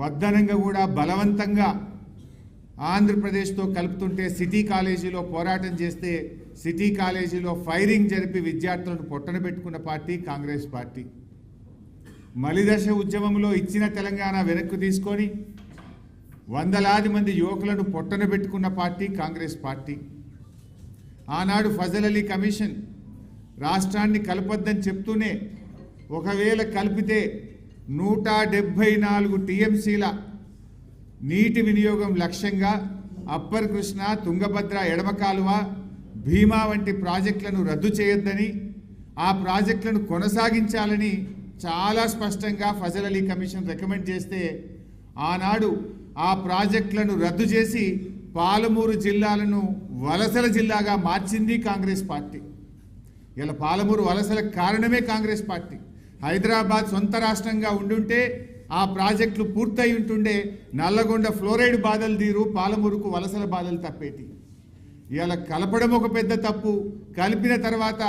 వద్దనంగా కూడా బలవంతంగా ఆంధ్రప్రదేశ్తో కలుపుతుంటే సిటీ కాలేజీలో పోరాటం చేస్తే సిటీ కాలేజీలో ఫైరింగ్ జరిపి విద్యార్థులను పొట్టన పెట్టుకున్న పార్టీ కాంగ్రెస్ పార్టీ. మలిదశ ఉద్యమంలో ఇచ్చిన తెలంగాణ వెనక్కు తీసుకొని వందలాది మంది యువకులను పొట్టన పెట్టుకున్న పార్టీ కాంగ్రెస్ పార్టీ. ఆనాడు ఫజల్ అలీ కమిషన్ రాష్ట్రాన్ని కలపొద్దని చెప్తూనే ఒకవేళ కలిపితే 174 టీఎంసీల నీటి వినియోగం లక్ష్యంగా అప్పర్ కృష్ణ, తుంగభద్ర ఎడమ కాలువ, భీమా వంటి ప్రాజెక్టులను రద్దు చేయొద్దని, ఆ ప్రాజెక్టులను కొనసాగించాలని చాలా స్పష్టంగా ఫజల్ అలీ కమిషన్ రికమెండ్ చేస్తే ఆనాడు ఆ ప్రాజెక్టులను రద్దు చేసి పాలమూరు జిల్లాలను వలసల జిల్లాగా మార్చింది కాంగ్రెస్ పార్టీ. ఇలా పాలమూరు వలసలకు కారణమే కాంగ్రెస్ పార్టీ. హైదరాబాద్ సొంత రాష్ట్రంగా ఉండుంటే ఆ ప్రాజెక్టులు పూర్తయి ఉంటుండే నల్లగొండ ఫ్లోరైడ్ బాధలు తీరు, పాలమూరుకు వలసల బాధలు తప్పేటి. ఇలా కలపడం ఒక పెద్ద తప్పు, కలిపిన తర్వాత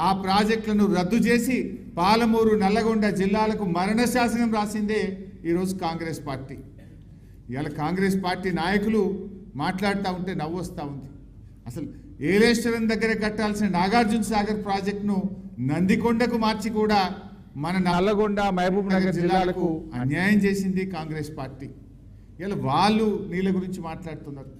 ఆ ప్రాజెక్టులను రద్దు చేసి పాలమూరు, నల్లగొండ జిల్లాలకు మరణ శాసనం రాసిందే ఈరోజు కాంగ్రెస్ పార్టీ. ఇలా కాంగ్రెస్ పార్టీ నాయకులు మాట్లాడుతూ ఉంటే నవ్వు వస్తూ ఉంది. అసలు ఏలేశ్వరం దగ్గర కట్టాల్సిన నాగార్జున సాగర్ ప్రాజెక్టును నందికొండకు మార్చి కూడా మన నల్లగొండ, మహబూబ్ నగర్ జిల్లాలకు అన్యాయం చేసింది కాంగ్రెస్ పార్టీ. ఇలా వాళ్ళు నీళ్ళ గురించి మాట్లాడుతున్నారు.